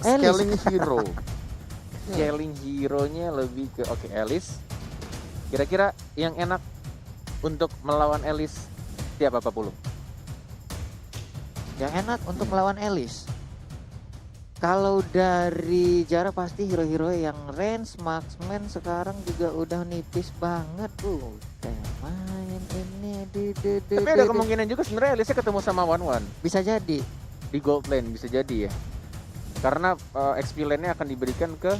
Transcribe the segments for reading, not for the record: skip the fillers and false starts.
Scaling hero. Scaling hero-nya lebih ke Alice. Kira-kira yang enak untuk melawan Alice siapa Pak Pulung? Yang enak untuk melawan Alice. Kalau dari jarak pasti hero-hero yang range marksman sekarang juga udah nipis banget tuh. Kayak main ini Tapi ada kemungkinan juga sebenarnya Alice ketemu sama One. bisa jadi. Di gold lane bisa jadi ya. Karena XP lane-nya akan diberikan ke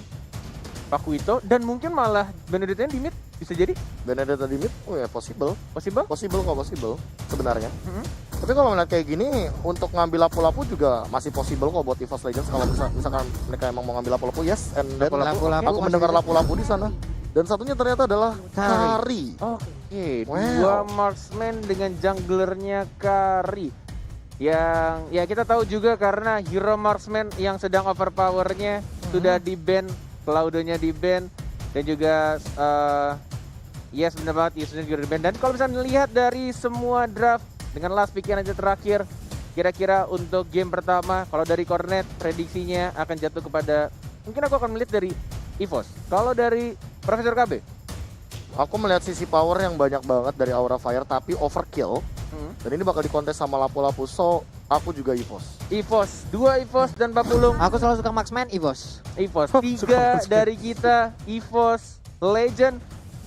Pakuito dan mungkin malah Benedetta di mid bisa jadi. Benedetta di mid, oh ya possible sebenarnya. Tapi kalau melihat kayak gini, untuk ngambil lapu-lapu juga masih possible kok buat EVOS Legends kalau misalkan mereka emang mau ngambil lapu-lapu, yes. And then Lapu-lapu aku mendengar lapu-lapu di sana. Dan satunya ternyata adalah Kari. Oke, Wow. dua marksman dengan junglernya Kari. Yang ya kita tahu juga karena hero marksman yang sedang overpowernya sudah di-ban, Claudio-nya di-ban dan juga yes benar banget Yusufnya juga di-ban. Dan kalau misalnya melihat dari semua draft dengan last pick yang aja terakhir, kira-kira untuk game pertama kalau dari Cornet prediksinya akan jatuh kepada, mungkin aku akan melihat dari EVOS. Kalau dari Profesor KB, Aku melihat sisi power yang banyak banget dari Aura Fire tapi overkill. Dan ini bakal dikontes sama lapu-lapu, so aku juga EVOS. EVOS, dua EVOS dan Pak Pulung Aku selalu suka marksman EVOS. EVOS. Tiga dari kita EVOS Legend.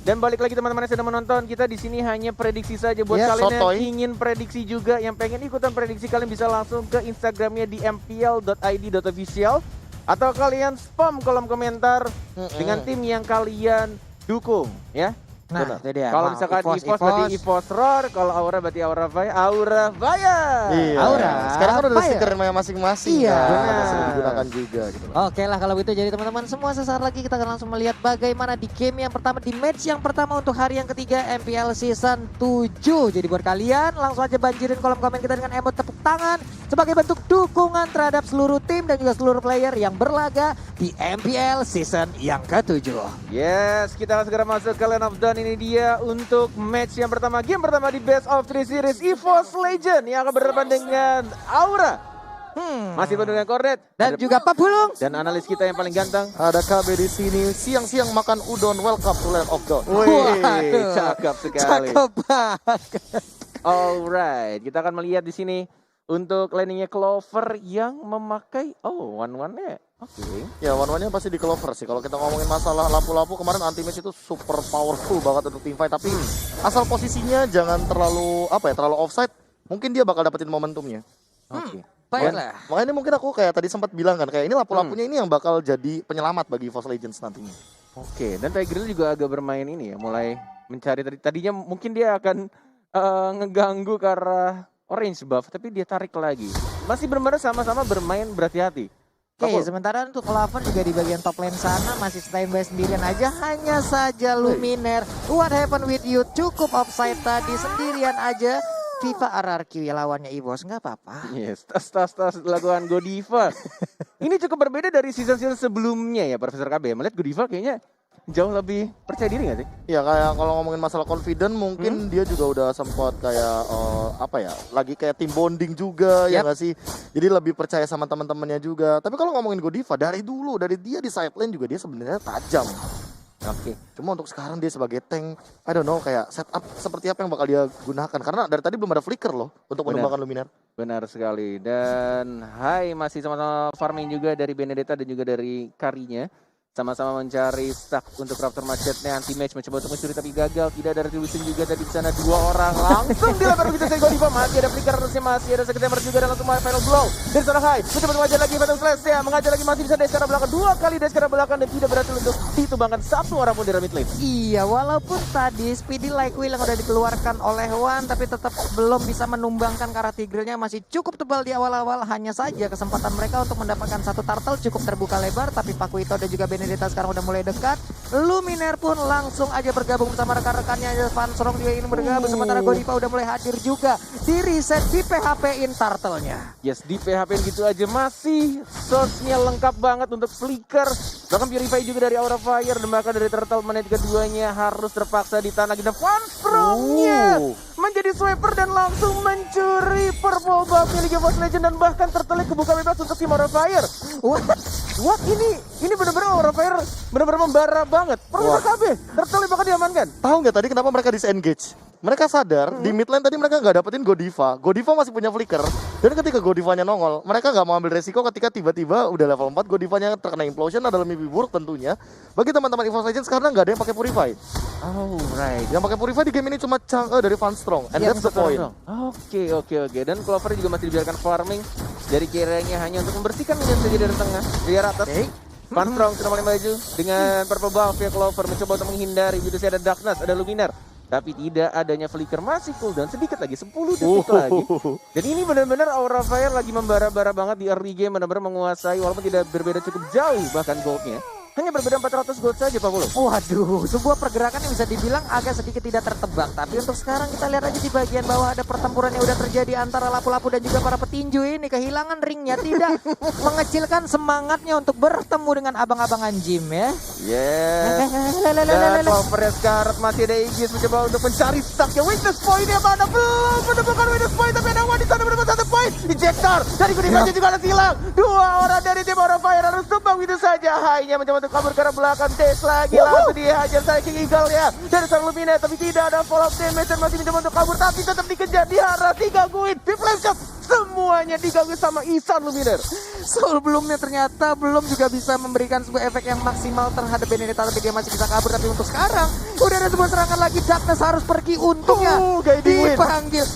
Dan balik lagi teman-teman yang sedang menonton, kita di sini hanya prediksi saja buat Ya, kalian sotoy. yang ingin prediksi juga, yang pengen ikutan prediksi kalian bisa langsung ke Instagramnya di mpl.id.official atau kalian spam kolom komentar dengan tim yang kalian dukung ya. Nah, Benar. itu dia. Kalau Wow, misalkan EVOS berarti EVOS Roar, kalau Aura berarti Aura Fire. Aura Fire. Iya. Aura Sekarang kan udah ada Fire. stiker namanya masing-masing. Iya. Kan, Benar. bisa digunakan juga gitu loh. Oke lah kalau begitu, jadi teman-teman semua sesaat lagi kita akan langsung melihat bagaimana di game yang pertama, di match yang pertama untuk hari yang ketiga MPL Season 7. Jadi buat kalian langsung aja banjirin kolom komen kita dengan emot tepuk tangan sebagai bentuk dukungan terhadap seluruh tim dan juga seluruh player yang berlaga di MPL Season yang ke-7. Yes, kita akan segera masuk ke Land of Dawn. Ini dia untuk match yang pertama, game pertama di Best of 3 Series EVOS Legend yang akan berhadapan dengan Aura. Masih penuh dengan Cornet Dan juga Pak Pulung. dan analis kita yang paling ganteng. Ada KB di sini, siang-siang makan udon, welcome to Land of Dawn. Wih, cakep sekali. Cakep banget. Alright, kita akan melihat di sini untuk landingnya Clover yang memakai one-one-nya. Oke. Ya, one-one-nya pasti di Clover sih. Kalau kita ngomongin masalah lapu-lapu, kemarin anti-match itu super powerful banget untuk teamfight. Tapi asal posisinya jangan terlalu terlalu offside, mungkin dia bakal dapetin momentumnya. Oke. Baiklah. Makanya mungkin aku kayak tadi sempat bilang kan, kayak ini lapu-lapunya ini yang bakal jadi penyelamat bagi EVOS Legends nantinya. Oke, dan Tiger juga agak bermain ini ya, mulai mencari tadinya mungkin dia akan ngeganggu ke arah orange buff, tapi dia tarik lagi. Masih benar-benar sama-sama bermain berhati-hati. Oke, sementara untuk Clover juga di bagian top lane sana masih standby sendirian aja. Hanya saja Luminaire, what happened with you? Cukup offside tadi, sendirian aja. FIFA RRQ ya lawannya EVOS, nggak apa-apa. Yes, tas lakukan Godiva. Ini cukup berbeda dari season-season sebelumnya ya, Profesor KB. Melihat Godiva kayaknya jauh lebih percaya diri nggak sih? Ya kayak kalau ngomongin masalah confident mungkin dia juga udah sempat kayak lagi kayak team bonding juga ya nggak sih. Jadi lebih percaya sama teman-temannya juga. Tapi kalau ngomongin Godiva dari dia di side lane juga dia sebenarnya tajam. Oke. Cuma untuk sekarang dia sebagai tank, I don't know kayak setup seperti apa yang bakal dia gunakan karena dari tadi belum ada flicker loh untuk menumbangkan Luminaire. Benar sekali. Dan masih sama-sama farming juga dari Benedetta dan juga dari Karinya. Sama-sama mencari stack untuk Raptor Macetnya, anti-match mencoba untuk mencuri tapi gagal. Tidak ada retribution juga tadi di sana, dua orang langsung dilempar begitu saja Godiva. Masih ada flicker harusnya, masih ada second hammer juga dan langsung final blow. Dari sana mencoba mengajar lagi Phantom Slash ya, mengajar lagi masih bisa dash secara belakang, dua kali dash secara belakang dan tidak berhasil untuk ditumbangkan satu orang pun di mid lane. Iya, walaupun tadi Speedy Like Will yang udah dikeluarkan oleh Wan, tapi tetap belum bisa menumbangkan karena Tigrealnya masih cukup tebal di awal-awal. Hanya saja kesempatan mereka untuk mendapatkan satu turtle cukup terbuka lebar, tapi Pakuito dan juga Benedetta sekarang udah mulai dekat. Luminaire pun langsung aja bergabung bersama rekan-rekannya. Van Strong juga ingin bergabung, sementara Godiva udah mulai hadir juga. Di reset, di PHP-in turtle-nya. Yes, di PHP gitu aja masih source-nya lengkap banget untuk flicker Bahkan Purify juga dari Aura Fire dan bahkan dari Turtle menit keduanya harus terpaksa ditahan lagi. Dan Funstrong-nya menjadi swiper dan langsung mencuri purple buff milik EVOS Legend dan bahkan Turtle kebuka bebas untuk tim Aura Fire. What ini benar-benar Aura Fire benar-benar membara banget. Profesor KB, Turtle bahkan diamankan. Tahu nggak tadi kenapa mereka disengage? Mereka sadar di mid lane tadi mereka nggak dapetin Godiva. Godiva masih punya flicker. Dan ketika Godivanya nongol, mereka nggak mau ambil resiko ketika tiba-tiba udah level 4 Godivanya terkena implosion adalah mimpi buruk tentunya. Bagi teman-teman EVOS Legends karena nggak ada yang pakai Purify. Oh right. Yang pakai Purify di game ini cuma Chang'e dari Funstrong. And that's the point. Oke. Dan Clover juga masih dibiarkan farming dari kiranya hanya untuk membersihkan minion saja dari tengah, dari atas. Funstrong sudah mulai maju dengan purple buff ya. Clover mencoba untuk menghindari. Begitu ada Darkness, ada Luminar. Tapi tidak adanya flicker, masih cooldown sedikit lagi, 10 detik lagi. Dan ini benar-benar Aura Fire lagi membara-bara banget di early game, benar-benar menguasai walaupun tidak berbeda cukup jauh bahkan goldnya. Hanya berbeda 400 gold saja Pak Pulu. Waduh, sebuah pergerakan yang bisa dibilang agak sedikit tidak tertebak. Tapi untuk sekarang kita lihat aja di bagian bawah ada pertempuran yang udah terjadi antara lapu-lapu dan juga para petinju ini. Kehilangan ringnya tidak mengecilkan semangatnya untuk bertemu dengan abang-abangan gym ya. Yes. Dan Clover Scarlet masih ada Aegis mencoba untuk mencari stucknya. Weakness point-nya mana? Belum menemukan weakness point, tapi ada Wan di sana menemukan 1 point. Injector dari Gudivanya juga harus hilang. 2 orang dari tim Aura Fire harus tumbang itu saja. Hanya mencoba untuk kabur ke arah belakang. Tes lagi langsung dihajar saya King Eagle ya dari sang Lumina, tapi tidak ada follow up damage dan masih mencoba untuk kabur tapi tetap dikejar, diharap, digangguin, di flame shot. Semuanya diganggu sama Ihsan Luminar. Sebelumnya ternyata belum juga bisa memberikan sebuah efek yang maksimal terhadap Benedetta, tapi dia masih bisa kabur. Tapi untuk sekarang udah ada sebuah serangan lagi. Darkness harus pergi, untungnya dipanggil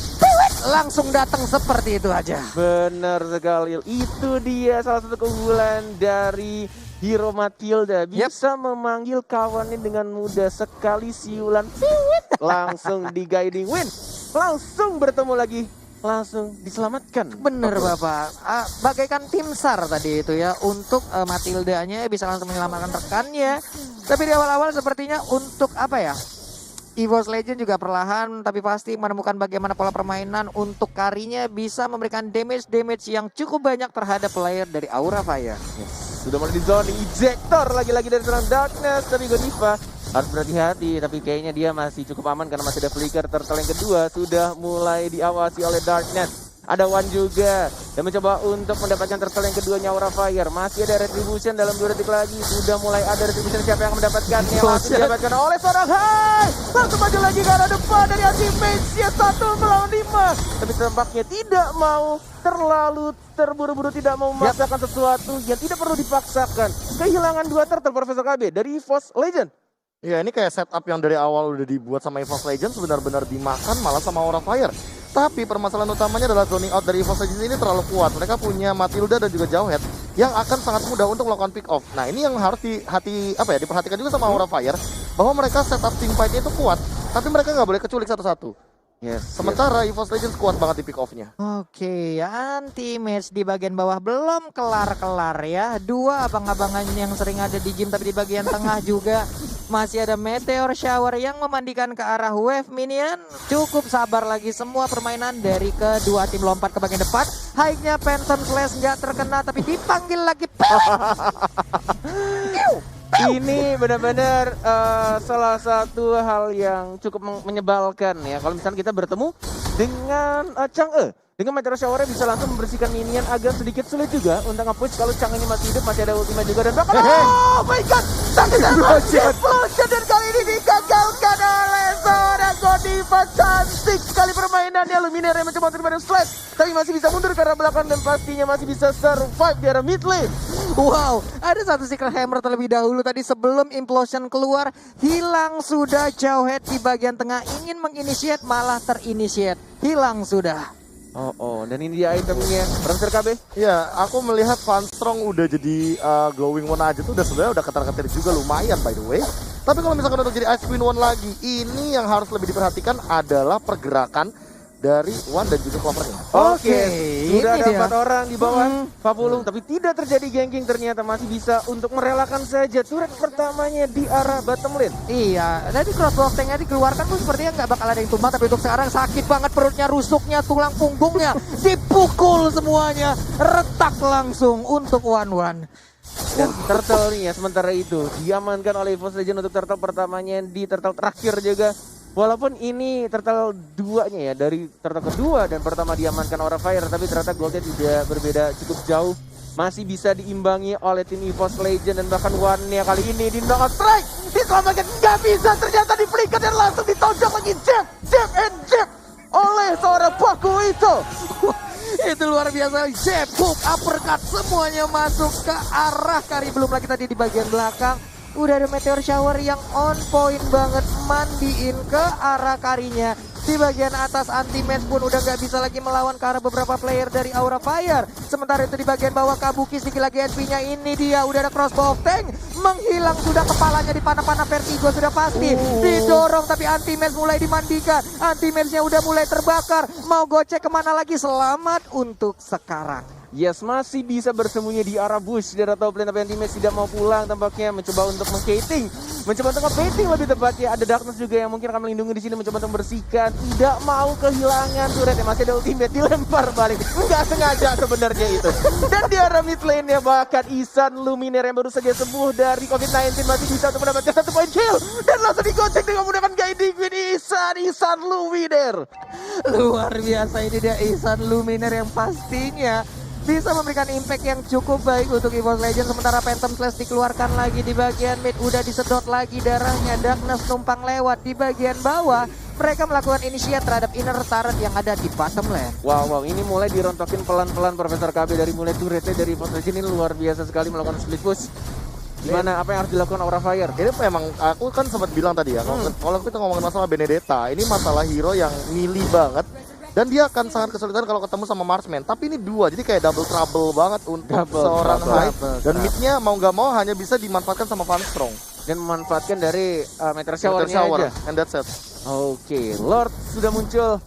langsung datang seperti itu aja. Benar sekali, itu dia salah satu keunggulan dari Hero Matilda, bisa memanggil kawannya dengan mudah sekali. Siulan langsung di guiding win, langsung bertemu lagi, langsung diselamatkan. Bener Bapak, bagaikan tim SAR tadi itu ya untuk Matildanya bisa langsung menyelamatkan rekannya. Tapi di awal-awal sepertinya untuk apa ya, EVOS Legend juga perlahan tapi pasti menemukan bagaimana pola permainan untuk karinya bisa memberikan damage yang cukup banyak terhadap player dari Aura Fire. Sudah mulai di zone ejector lagi-lagi dari seorang Darkness, tapi Godiva harus berhati-hati, tapi kayaknya dia masih cukup aman karena masih ada flicker. Turtle yang kedua sudah mulai diawasi oleh Darkness. Ada Wan juga yang mencoba untuk mendapatkan turtle yang keduanya Aura Fire. Masih ada retribution dalam 2 detik lagi. Sudah mulai ada retribution, siapa yang mendapatkannya? Langsung didapatkan oleh seorang Hai. Langsung maju lagi ke arah depan dari Ultimate 1 melawan 5. Tapi tampaknya tidak mau terlalu terburu-buru, tidak mau memaksakan sesuatu yang tidak perlu dipaksakan. Kehilangan 2 turtle Profesor KB dari EVOS Legend. Ya ini kayak setup yang dari awal udah dibuat sama EVOS Legends benar-benar dimakan malah sama Aura Fire. Tapi permasalahan utamanya adalah zoning out dari EVOS Legends ini terlalu kuat. Mereka punya Matilda dan juga Jawhead yang akan sangat mudah untuk melakukan pick off. Nah ini yang harus diperhatikan juga sama Aura Fire, bahwa mereka setup team fight-nya itu kuat, tapi mereka nggak boleh keculik satu-satu. Sementara EVOS Legends kuat banget di pick off-nya. Oke, anti-match di bagian bawah belum kelar-kelar ya. 2 abang-abangan yang sering ada di gym, tapi di bagian tengah juga masih ada Meteor Shower yang memandikan ke arah wave minion. Cukup sabar lagi, semua permainan dari kedua tim lompat ke bagian depan. High-nya Phantom Slash nggak terkena, tapi dipanggil lagi. Ini benar-benar salah satu hal yang cukup menyebalkan ya. Kalau misalnya kita bertemu dengan Chang'e, dengan Meteor Shower bisa langsung membersihkan minion, agak sedikit sulit juga untuk nge-push kalau Chang'e ini masih hidup, masih ada ultima juga dan bahkan oh my god, explosion dan kali ini digagalkan oleh seorang Godiva. Cantik sekali permainannya, Luminaire yang mencoba untuk diberikan slash, tapi masih bisa mundur ke arah belakang dan pastinya masih bisa survive di arah mid lane. Wow, ada satu Secret Hammer terlebih dahulu tadi sebelum implosion keluar. Hilang sudah Jawhead di bagian tengah, ingin menginitiate malah terinitiate. Hilang sudah. Dan ini dia itemnya, Profesor KB. Ya, aku melihat Funstrong udah jadi glowing one aja tuh sebenarnya udah ketar-ketir juga lumayan by the way. Tapi kalau misalkan untuk jadi Ice Queen one lagi, ini yang harus lebih diperhatikan adalah pergerakan dari Wan dan juga Clovernya. Oke, sudah ada 4 orang di bawah Papulung, tapi tidak terjadi ganking, ternyata masih bisa untuk merelakan saja turret pertamanya di arah bottom lane. Iya, tadi crossbow tanknya dikeluarkan tuh sepertinya nggak bakal ada yang tumbang, tapi untuk sekarang sakit banget perutnya, rusuknya, tulang punggungnya, dipukul semuanya, retak langsung untuk Wan. Dan turtle nih ya sementara itu diamankan oleh EVOS Legend untuk turtle pertamanya di turtle terakhir juga. Walaupun ini turtle duanya ya, dari turtle kedua dan pertama diamankan Aura Fire, tapi ternyata goldnya tidak berbeda cukup jauh. Masih bisa diimbangi oleh tim EVOS Legend dan bahkan one-nya kali ini di knock strike. Diselamatkan nggak bisa, ternyata dipelikat dan langsung ditonjok lagi jab and jab oleh seorang Baku itu. Itu luar biasa, jab, hook, uppercut semuanya masuk ke arah Kari. Belum lagi tadi di bagian belakang udah ada meteor shower yang on point banget, mandiin ke arah Karinya. Di bagian atas anti-match pun udah gak bisa lagi melawan ke arah beberapa player dari Aura Fire. Sementara itu di bagian bawah Kabuki sedikit lagi HP-nya, ini dia udah ada crossbow of tank. Menghilang sudah kepalanya di panah-panah Vertigo sudah pasti. Didorong tapi anti-match mulai dimandikan. Anti-matchnya udah mulai terbakar. Mau gocek kemana lagi, selamat untuk sekarang. Yes, masih bisa bersembunyi di arah bush dari top lane, tapi anti-match tidak mau pulang tampaknya, mencoba untuk meng-baiting. Mencoba untuk nge-baiting lebih tepatnya. Ada Darkness juga yang mungkin akan melindungi di sini, mencoba untuk membersihkan. Tidak mau kehilangan turret, masih ada ultimate, dilempar balik. Enggak sengaja sebenarnya itu. Dan di arah mid lane-nya bahkan Ihsan Luminaire yang baru saja sembuh dari COVID-19 masih bisa untuk mendapatkan 1 point kill. Dan langsung digocek dengan menggunakan guiding win Ihsan Luminaire. Luar biasa, ini dia Ihsan Luminaire yang pastinya bisa memberikan impact yang cukup baik untuk EVOS Legends. Sementara Phantom Slash dikeluarkan lagi di bagian mid, udah disedot lagi darahnya. Darkness numpang lewat di bagian bawah. Mereka melakukan initiate terhadap inner turret yang ada di bottom lane. Wow, ini mulai dirontokin pelan-pelan Profesor KB dari mulai turretnya dari EVOS Legends. Ini luar biasa sekali melakukan split push. Gimana, apa yang harus dilakukan Aura Fire? Ini memang aku kan sempat bilang tadi ya, kalau kita ngomongin masalah Benedetta, ini masalah hero yang milih banget. Dan dia akan sangat kesulitan kalau ketemu sama Marksman. Tapi ini dua, jadi kayak double trouble banget untuk seorang Hyde. Dan midnya mau nggak mau hanya bisa dimanfaatkan sama Van Strong. Dan memanfaatkan dari Meteor Shower-nya aja. And that's it. Oke, Lord sudah muncul.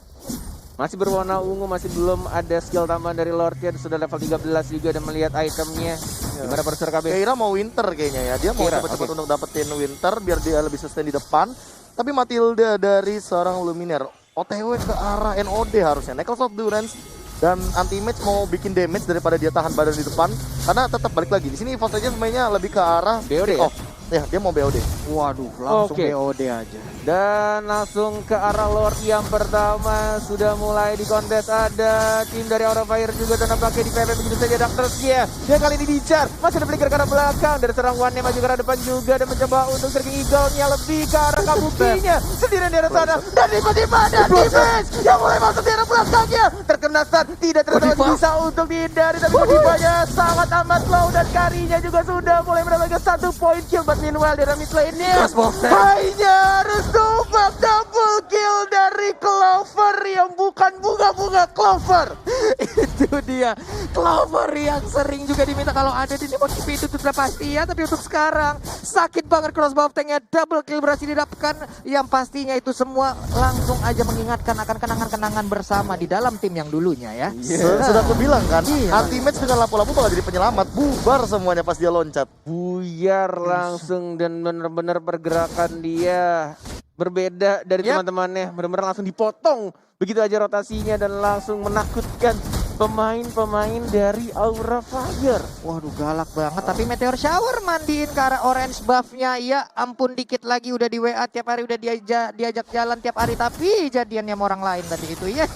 Masih berwarna ungu, masih belum ada skill tambahan dari Lord-nya. Sudah level 13 juga dan melihat itemnya. Gimana Profesor KB? Kira mau Winter kayaknya ya. Dia mau cepat-cepat untuk dapetin Winter biar dia lebih sustain di depan. Tapi Matilda dari seorang Luminaire OTW ke arah NOD harusnya. Necklace of Durance dan anti-match mau bikin damage daripada dia tahan badan di depan. Karena tetap balik lagi. Di sini EVOS Legends mainnya lebih ke arah BOD ya? Ya, dia mau BOD. Waduh, langsung Oke. BOD aja. Dan langsung ke arah Lord yang pertama sudah mulai dikontes. Ada tim dari Aura Fire juga dan nampaknya di PvP begitu saja Darkness-nya. Dia kali ini dicar, masih ada flicker ke arah belakang dari serang One-nya maju ke arah depan juga dan mencoba untuk Searching Eagle-nya lebih ke arah Kabuki-nya. Sendirian di arah sana dan tiba-tiba ada defense yang mulai masuk di arah belakangnya. Terkena stun, tidak ternyata bisa untuk dihindari, tapi Kodivanya sangat amat low dan Karinya juga sudah mulai mendapatkan 1 point kill. But meanwhile di arah mid lane-nya hanya harus tumbak double kill dari Clover yang bukan bunga-bunga Clover. Itu dia Clover yang sering juga diminta kalau ada di MotoGP, itu sudah pasti ya. Tapi untuk sekarang sakit banget crossbow of tanknya, double kill berhasil didapatkan. Yang pastinya itu semua langsung aja mengingatkan akan kenangan-kenangan bersama di dalam tim yang dulunya ya. Sudah aku bilang kan, Iya. anti-match dengan lampu-lampu bakal jadi penyelamat. Bubar semuanya pas dia loncat. Buyar langsung dan benar-benar pergerakan dia berbeda dari teman-temannya. Benar-benar langsung dipotong begitu aja rotasinya dan langsung menakutkan pemain-pemain dari Aura Fire. Waduh, galak banget. Tapi Meteor Shower mandiin ke arah orange buff-nya. Ya ampun, dikit lagi udah di WA tiap hari, udah diajak jalan tiap hari. Tapi jadiannya sama orang lain tadi itu ya.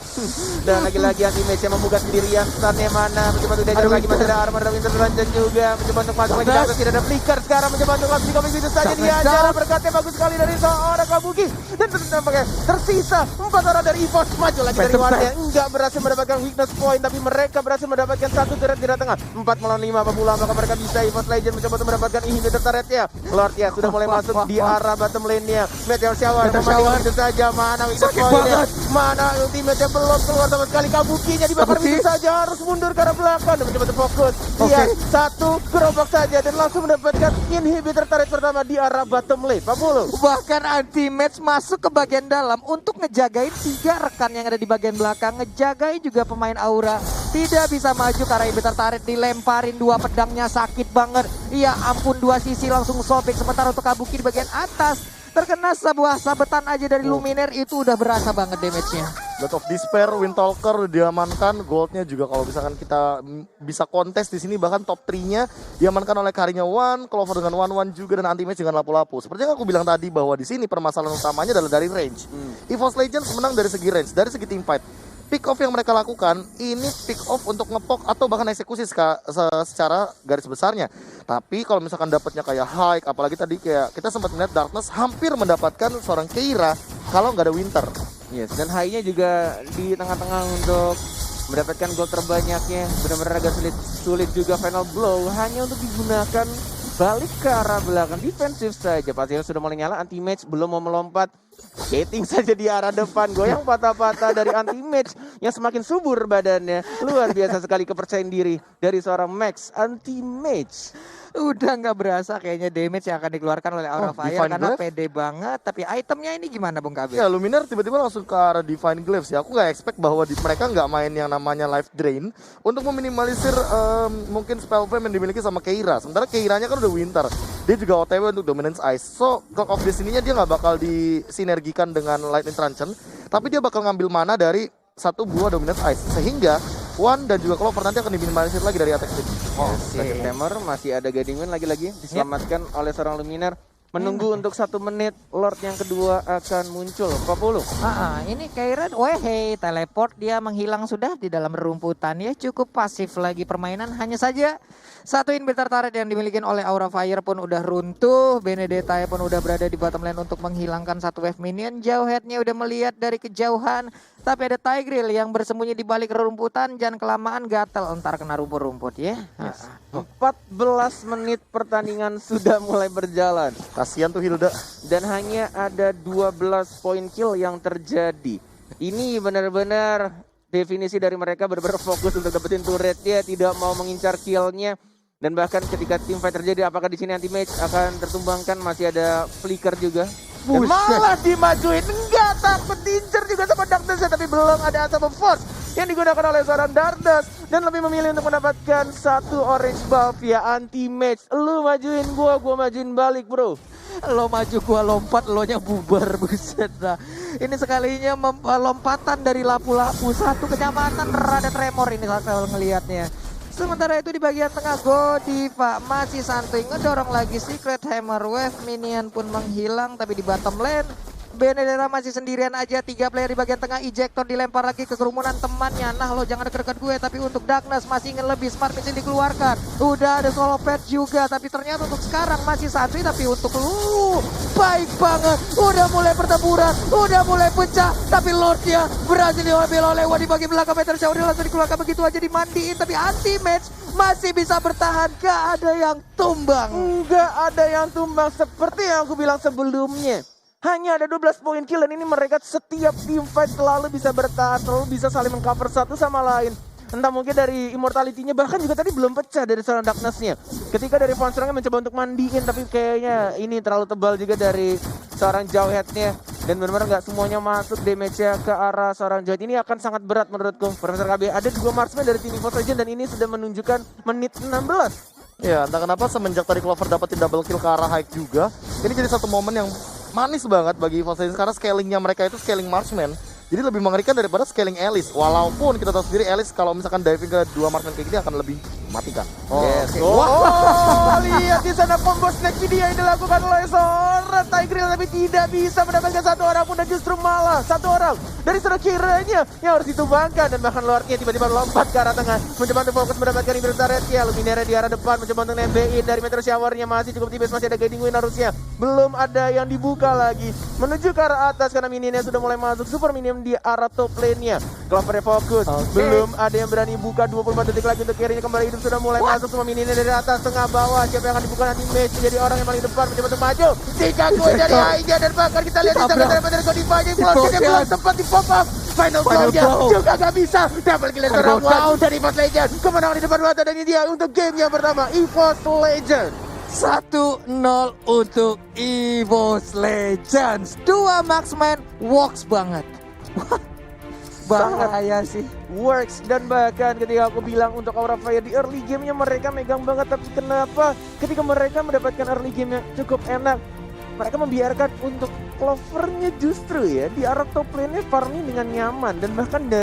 Dan lagi-lagi anti-match yang membuka sendirian. Stunnya mana? Mencoba untuk diajar lagi. Masih ada armor dari Winter Dungeon juga. Mencoba untuk masuk lagi. Darkness tidak ada flicker sekarang. Mencoba untuk langsung dikomis itu saja. Diajar berkatnya bagus sekali dari seorang Kabuki. Dan nampaknya tersisa 4 orang dari EVOS. Maju lagi dari One-nya. Enggak berhasil mendapatkan weakness point. Tapi mereka berhasil mendapatkan 1 turret di tengah. 4 melawan 5 apa pula. Maka mereka bisa EVOS Legend mencoba untuk mendapatkan inhibitor turretnya. Lord ya sudah mulai masuk di arah bottom lane-nya. Meteor Shower mematikan itu saja. Mana weakness point-nya? Mana ultimate-nya belum keluar sama sekali. Kabukinya dibakar begitu saja, harus mundur ke arah belakang dan mencoba fokus. Dia 1 gerobak saja dan langsung mendapatkan inhibitor turret pertama di arah bottom lane. Pak Mulu. Bahkan anti-match masuk ke bagian dalam untuk ngejagain 3 rekan yang ada di bagian belakang. Ngejagain juga pemain Aura. Tidak bisa maju karena inhibitor turret dilemparin 2 pedangnya, sakit banget. Ya ampun, 2 sisi langsung sobek. Sementara untuk Kabuki di bagian atas terkena sebuah sabetan aja dari Luminaire, itu udah berasa banget damage-nya. Blood of Despair, Windtalker udah diamankan, goldnya juga kalau misalkan kita bisa kontes di sini bahkan top 3-nya diamankan oleh Karinya One, Clover dengan One juga dan Anti-Mage dengan lapu-lapu. Seperti yang aku bilang tadi bahwa di sini permasalahan utamanya adalah dari range. EVOS Legends menang dari segi range, dari segi team fight. Pick off yang mereka lakukan ini pick off untuk ngepok atau bahkan eksekusi secara garis besarnya. Tapi kalau misalkan dapatnya kayak hike, apalagi tadi kayak kita sempat melihat Darkness hampir mendapatkan seorang Keira kalau nggak ada Winter. Yes, dan high-nya juga di tengah-tengah untuk mendapatkan gol terbanyaknya. Benar-benar agak sulit juga final blow hanya untuk digunakan balik ke arah belakang defensif saja. Pastinya sudah mulai nyala, anti-match belum mau melompat. Skating saja di arah depan, goyang patah-patah dari anti-match yang semakin subur badannya. Luar biasa sekali kepercayaan diri dari seorang Max anti-match. Udah nggak berasa kayaknya damage yang akan dikeluarkan oleh Aura Fire Divine karena Glaive? pede banget. Tapi itemnya ini gimana Bung Kabir? Ya Luminar tiba-tiba langsung ke arah Divine Glaives ya. Aku nggak expect bahwa mereka nggak main yang namanya Life Drain untuk meminimalisir mungkin spell flame yang dimiliki sama Keira. Sementara Keiranya kan udah Winter, dia juga OTW untuk Dominance Ice. So Clock of Destiny-nya dia nggak bakal disinergikan dengan Lightning Truncheon, tapi dia bakal ngambil mana dari satu buah Dominance Ice sehingga One dan juga Clover nanti akan diminimalisir lagi dari attack speed. Second Hammer masih ada Guiding Wind lagi-lagi diselamatkan oleh seorang Luminar. Menunggu untuk 1 menit, Lord yang kedua akan muncul. 40. Ini Kairan, wehey, teleport dia menghilang sudah di dalam rumputan ya, cukup pasif lagi permainan. Hanya saja satu inhibitor turret yang dimiliki oleh Aura Fire pun udah runtuh. Benedetta pun udah berada di bottom lane untuk menghilangkan satu wave minion. Jauh headnya udah melihat dari kejauhan, tapi ada Tigreal yang bersembunyi di balik rumputan. Jangan kelamaan gatel entar kena rumput-rumput ya. Yes. 14 menit pertandingan sudah mulai berjalan. Kasihan tuh Hilda. Dan hanya ada 12 poin kill yang terjadi. Ini benar-benar definisi dari mereka benar-benar fokus untuk dapetin turretnya, tidak mau mengincar killnya. Dan bahkan ketika team fight terjadi, apakah di sini anti-match akan tertumbangkan, masih ada flicker juga. Dan malah dimajuin, enggak takut diincar juga sama Darkness, tapi belum ada Asap of Force yang digunakan oleh seorang Darkness. Dan lebih memilih untuk mendapatkan satu orange buff via anti-match. Lu majuin gua majuin balik bro. Lo maju gua lompat, lo nya bubar, buset dah. Ini sekalinya lompatan dari lapu-lapu, satu kenyamanan rada tremor ini kalau ngelihatnya. Sementara itu di bagian tengah Godiva masih santuy ngedorong lagi Secret Hammer Wave, minion pun menghilang tapi di bottom lane Benedetta masih sendirian aja, 3 player di bagian tengah. Ejector dilempar lagi ke kerumunan temannya. Nah lo jangan deket-deket gue, tapi untuk Darkness masih ingin lebih. Smart Missile dikeluarkan, udah ada solo pad juga, tapi ternyata untuk sekarang masih santuy. Tapi untuk lu baik banget, udah mulai pertempuran, udah mulai pecah, tapi Lordnya berhasil diambil oleh Wah di bagian belakang. Meteor Shower langsung dikeluarkan begitu aja, dimandiin, tapi anti-match masih bisa bertahan. Gak ada yang tumbang. Enggak ada yang tumbang seperti yang aku bilang sebelumnya. Hanya ada 12 poin kill dan ini mereka setiap team fight selalu bisa bertahan, selalu bisa saling mengcover satu sama lain. Entah mungkin dari immortality-nya, bahkan juga tadi belum pecah dari seorang Darkness-nya. Ketika dari Fonstrangnya mencoba untuk mandiin, tapi kayaknya ini terlalu tebal juga dari seorang Jawhead-nya. Dan benar-benar nggak semuanya masuk damage-nya ke arah seorang Jawhead. Ini akan sangat berat menurutku. Profesor KB, ada 2 marksman dari tim EVOS Legends dan ini sudah menunjukkan menit 16. Ya entah kenapa semenjak tadi Clover dapetin double kill ke arah hike juga, ini jadi satu momen yang manis banget bagi EVOS Legends karena scalingnya mereka itu scaling marksman. Jadi lebih mengerikan daripada scaling Alice. Walaupun kita tahu sendiri Alice kalau misalkan diving ke 2 marksman kayak gini akan lebih matikan. Yes. Oh, lihat di sana combo snack video yang dilakukan oleh seorang Tigreal, tapi tidak bisa mendapatkan satu orang pun dan justru malah satu orang dari seorang Kiranya yang harus ditumbangkan. Dan bahkan Lordnya tiba-tiba lompat ke arah tengah, mencoba untuk fokus mendapatkan Imbir Turret-nya. Luminara di arah depan mencoba untuk nembein dari Meteor Shower-nya, masih cukup tipis, masih ada Guiding Wind harusnya. Belum ada yang dibuka lagi menuju ke arah atas karena minionnya sudah mulai masuk. Super minion di arah top lane-nya. Clover fokus. Belum ada yang berani buka. 24 detik lagi untuk carry-nya kembali hidup, sudah mulai masuk semua minionnya dari atas, tengah, bawah. Siapa yang akan dibuka nanti? Match menjadi orang yang paling depan mencoba untuk maju. Jika gue dari Aiga dan bahkan kita lihat di sana dari Godiva yang belum sempat di pop up. Final blow-nya juga gak bisa. Double kill seorang wow dari EVOS Legends. Kemenangan di depan mata dan ini dia untuk game yang pertama EVOS Legends. 1-0 untuk EVOS Legends. 2 marksman works banget. Bahaya sih. Works. Dan bahkan ketika aku bilang untuk Aura Fire di early gamenya mereka megang banget, tapi kenapa ketika mereka mendapatkan early game yang cukup enak, mereka membiarkan untuk Clovernya justru ya di arah top lane-nya farming dengan nyaman dan bahkan